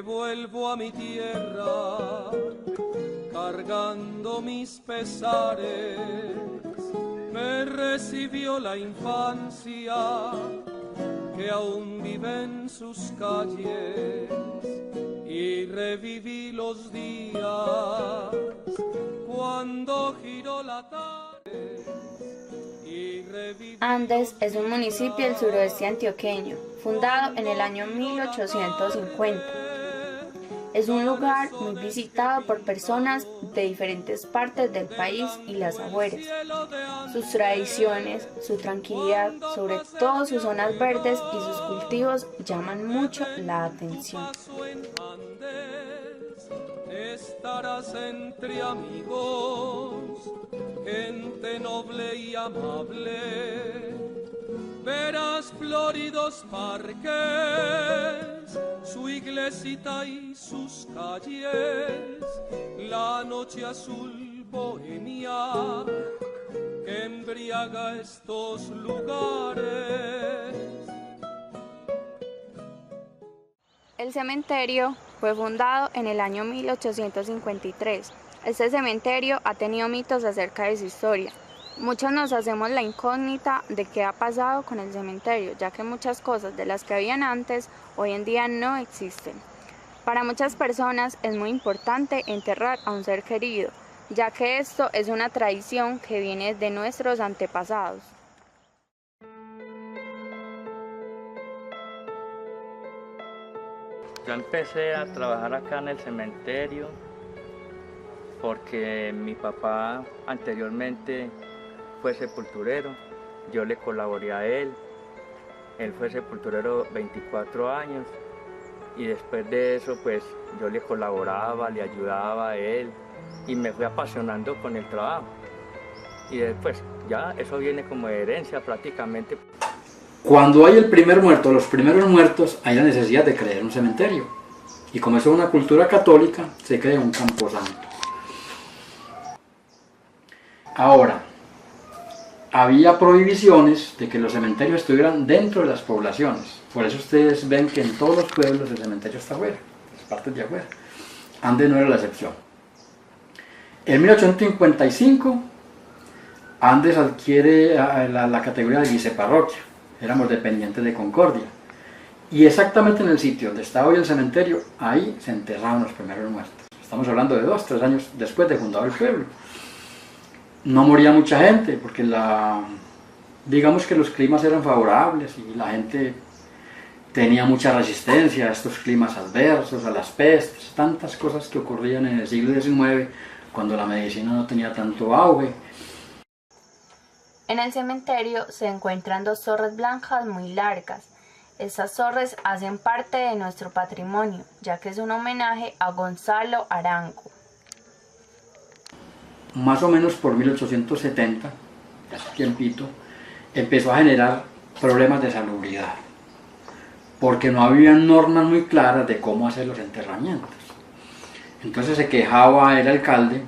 que vuelvo a mi tierra, cargando mis pesares. Me recibió la infancia, que aún vive en sus calles, y reviví los días cuando giró la tarde. Andes es un municipio del suroeste antioqueño, fundado en el año 1850. Es un lugar muy visitado por personas de diferentes partes del país y las afueras. Sus tradiciones, su tranquilidad, sobre todo sus zonas verdes y sus cultivos llaman mucho la atención. Estarás entre amigos, gente noble y amable. Verás floridos parques, su iglesita y sus calles, la noche azul bohemia que embriaga estos lugares. El cementerio fue fundado en el año 1853. Este cementerio ha tenido mitos acerca de su historia. Muchos nos hacemos la incógnita de qué ha pasado con el cementerio, ya que muchas cosas de las que habían antes hoy en día no existen. Para muchas personas es muy importante enterrar a un ser querido, ya que esto es una tradición que viene de nuestros antepasados. Yo empecé a trabajar acá en el cementerio porque mi papá anteriormente fue sepulturero, yo le colaboré a él fue sepulturero 24 años y después de eso pues yo le colaboraba, le ayudaba a él y me fui apasionando con el trabajo y después ya eso viene como de herencia prácticamente. Cuando hay el primer muerto, los primeros muertos, hay la necesidad de crear un cementerio. Y como eso es una cultura católica, se crea un camposanto. Ahora, había prohibiciones de que los cementerios estuvieran dentro de las poblaciones. Por eso ustedes ven que en todos los pueblos el cementerio está afuera, las partes de afuera. Andes no era la excepción. En 1855, Andes adquiere la categoría de viceparroquia. Éramos dependientes de Concordia. Y exactamente en el sitio donde está hoy el cementerio, ahí se enterraron los primeros muertos. Estamos hablando de 2 o 3 años después de fundado el pueblo. No moría mucha gente porque digamos que los climas eran favorables y la gente tenía mucha resistencia a estos climas adversos, a las pestes, tantas cosas que ocurrían en el siglo XIX cuando la medicina no tenía tanto auge. En el cementerio se encuentran 2 torres blancas muy largas. Estas torres hacen parte de nuestro patrimonio, ya que es un homenaje a Gonzalo Arango. Más o menos por 1870, hace tiempito, empezó a generar problemas de salubridad, porque no había normas muy claras de cómo hacer los enterramientos. Entonces se quejaba el alcalde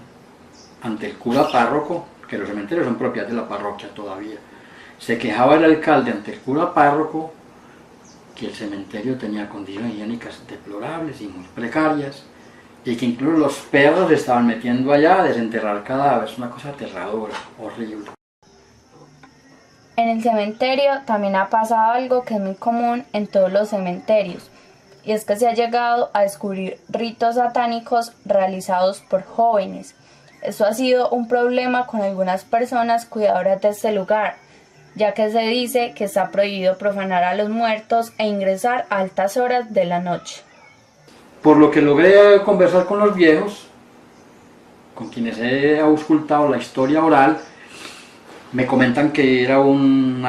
ante el cura párroco, que los cementerios son propiedad de la parroquia todavía. Se quejaba el alcalde ante el cura párroco que el cementerio tenía condiciones higiénicas deplorables y muy precarias, y que incluso los perros se estaban metiendo allá a desenterrar cadáveres, una cosa aterradora, horrible. En el cementerio también ha pasado algo que es muy común en todos los cementerios, y es que se ha llegado a descubrir ritos satánicos realizados por jóvenes. Eso ha sido un problema con algunas personas cuidadoras de este lugar, ya que se dice que está prohibido profanar a los muertos e ingresar a altas horas de la noche. Por lo que logré conversar con los viejos, con quienes he auscultado la historia oral, me comentan que era un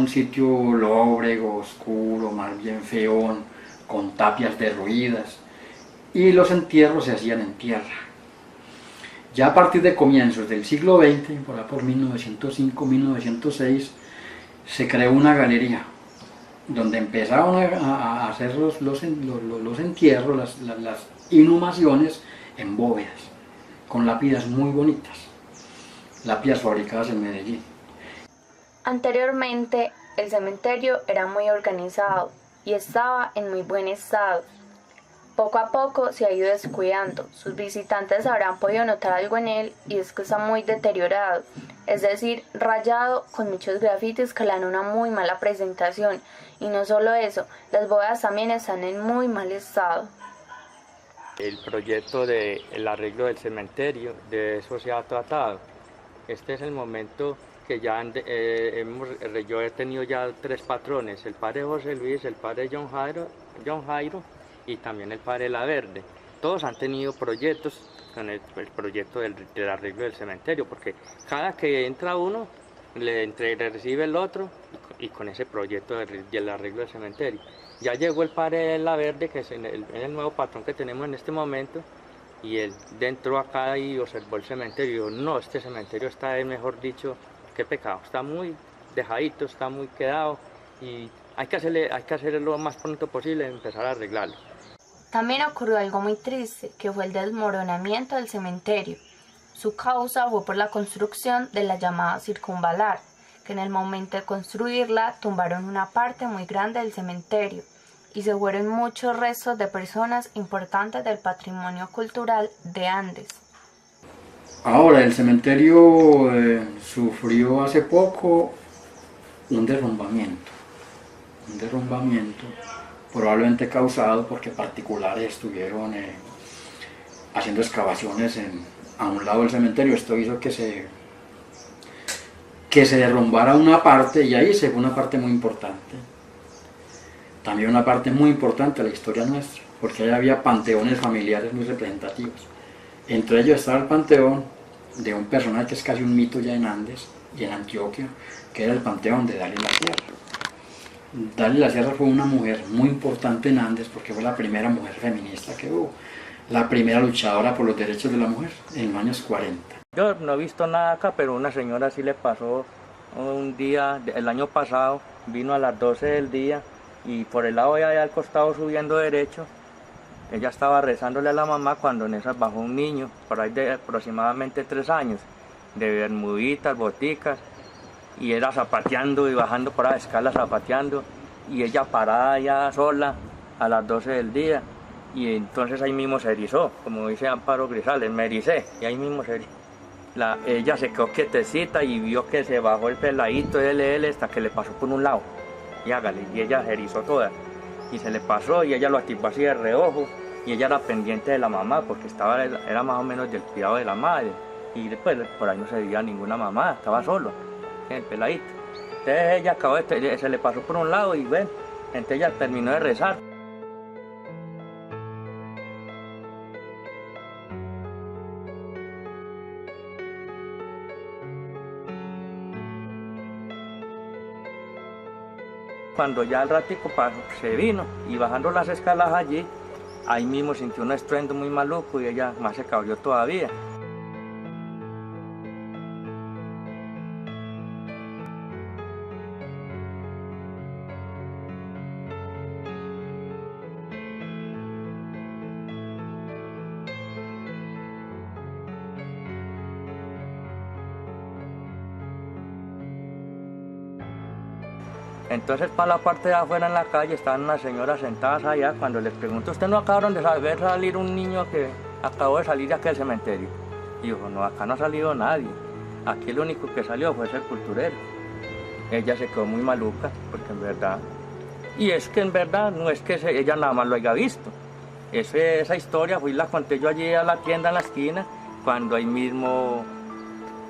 sitio lóbrego, oscuro, más bien feón, con tapias derruidas, y los entierros se hacían en tierra. Ya a partir de comienzos del siglo XX, por allá por 1905-1906, se creó una galería donde empezaron a hacer los entierros, las inhumaciones en bóvedas, con lápidas muy bonitas, lápidas fabricadas en Medellín. Anteriormente, el cementerio era muy organizado y estaba en muy buen estado. Poco a poco se ha ido descuidando. Sus visitantes habrán podido notar algo en él y es que está muy deteriorado, es decir, rayado con muchos grafitis que le dan una muy mala presentación. Y no solo eso, las bóvedas también están en muy mal estado. El proyecto del arreglo del cementerio, de eso se ha tratado. Este es el momento que ya yo he tenido ya 3 patrones, el padre José Luis, el padre John Jairo y también el padre La Verde. Todos han tenido proyectos con el proyecto del arreglo del cementerio, porque cada que entra uno le recibe el otro y con ese proyecto del arreglo del cementerio. Ya llegó el padre La Verde, que es el nuevo patrón que tenemos en este momento, y él entró acá y observó el cementerio y dijo, no, este cementerio está, mejor dicho, qué pecado, está muy dejadito, está muy quedado y hay que hacerlo lo más pronto posible y empezar a arreglarlo. También ocurrió algo muy triste, que fue el desmoronamiento del cementerio. Su causa fue por la construcción de la llamada circunvalar, que en el momento de construirla tumbaron una parte muy grande del cementerio y se fueron muchos restos de personas importantes del patrimonio cultural de Andes. Ahora, el cementerio sufrió hace poco un derrumbamiento probablemente causado porque particulares estuvieron haciendo excavaciones a un lado del cementerio. Esto hizo que se derrumbara una parte, y ahí se fue una parte muy importante. También una parte muy importante de la historia nuestra, porque ahí había panteones familiares muy representativos. Entre ellos estaba el panteón de un personaje que es casi un mito ya en Andes y en Antioquia, que era el panteón de Dalia La Sierra. Dalia La Sierra fue una mujer muy importante en Andes porque fue la primera mujer feminista que hubo, la primera luchadora por los derechos de la mujer en los años 40. Yo no he visto nada acá, pero una señora sí le pasó un día, el año pasado, vino a las 12 del día y por el lado de allá al costado subiendo derecho, ella estaba rezándole a la mamá cuando en esas bajó un niño, por ahí de aproximadamente 3 años, de bermuditas, boticas, y era zapateando y bajando por las escalas zapateando, y ella parada ya sola a las 12 del día, y entonces ahí mismo se erizó, como dice Amparo Grisales, me ericé, y ahí mismo se erizó. Ella se quedó quietecita y vio que se bajó el peladito de hasta que le pasó por un lado, y hágale, y ella se erizó toda, y se le pasó, y ella lo activó así de reojo, y ella era pendiente de la mamá, porque era más o menos del cuidado de la madre, y después por ahí no se veía ninguna mamá, estaba solo, el peladito. Entonces ella se le pasó por un lado y bueno, entonces ella terminó de rezar. Cuando ya el ratico se vino y bajando las escalas allí, ahí mismo sintió un estruendo muy maluco y ella más se cabrió todavía. Entonces para la parte de afuera en la calle estaban unas señoras sentadas allá. Cuando les pregunto, ¿usted no acabaron de ver salir un niño que acabó de salir de aquel cementerio? Y dijo, no, acá no ha salido nadie. Aquí el único que salió fue el sepulturero. Ella se quedó muy maluca, porque en verdad... Y es que en verdad no es que ella nada más lo haya visto. Esa historia fui la conté yo allí a la tienda en la esquina, cuando ahí mismo...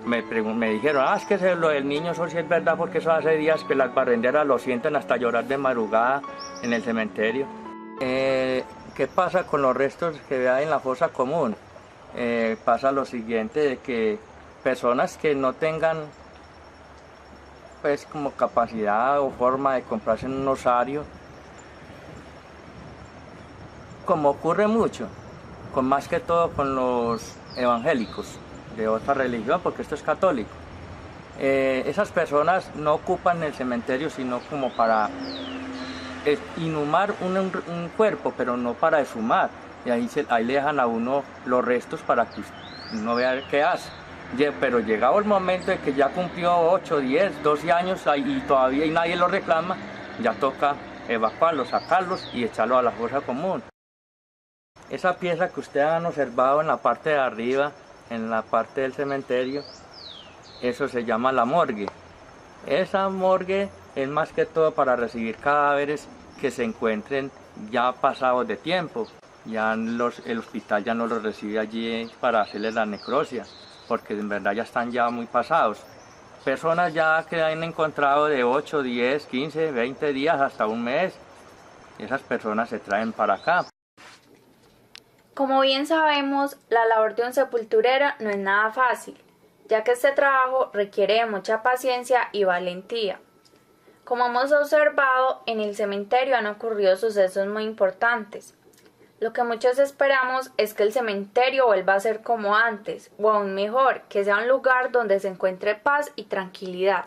Me dijeron, es que lo del niño, eso sí es verdad, porque eso hace días que las barrenderas lo sienten hasta llorar de madrugada en el cementerio. ¿Qué pasa con los restos que hay en la fosa común? Pasa lo siguiente, de que personas que no tengan pues como capacidad o forma de comprarse un osario, como ocurre mucho, más que todo con los evangélicos de otra religión, porque esto es católico. Esas personas no ocupan el cementerio sino como para inhumar un cuerpo, pero no para exhumar. Y ahí le dejan a uno los restos para que uno vea qué hace. Pero llegado el momento de que ya cumplió 8, 10, 12 años y todavía nadie lo reclama, ya toca evacuarlos, sacarlos y echarlos a la fosa común. Esa pieza que ustedes han observado en la parte de arriba, en la parte del cementerio, eso se llama la morgue. Esa morgue es más que todo para recibir cadáveres que se encuentren ya pasados de tiempo. Ya el hospital ya no los recibe allí para hacerles la necropsia, porque en verdad ya están ya muy pasados. Personas ya que han encontrado de 8, 10, 15, 20 días hasta un mes, esas personas se traen para acá. Como bien sabemos, la labor de un sepulturero no es nada fácil, ya que este trabajo requiere de mucha paciencia y valentía. Como hemos observado, en el cementerio han ocurrido sucesos muy importantes. Lo que muchos esperamos es que el cementerio vuelva a ser como antes, o aún mejor, que sea un lugar donde se encuentre paz y tranquilidad.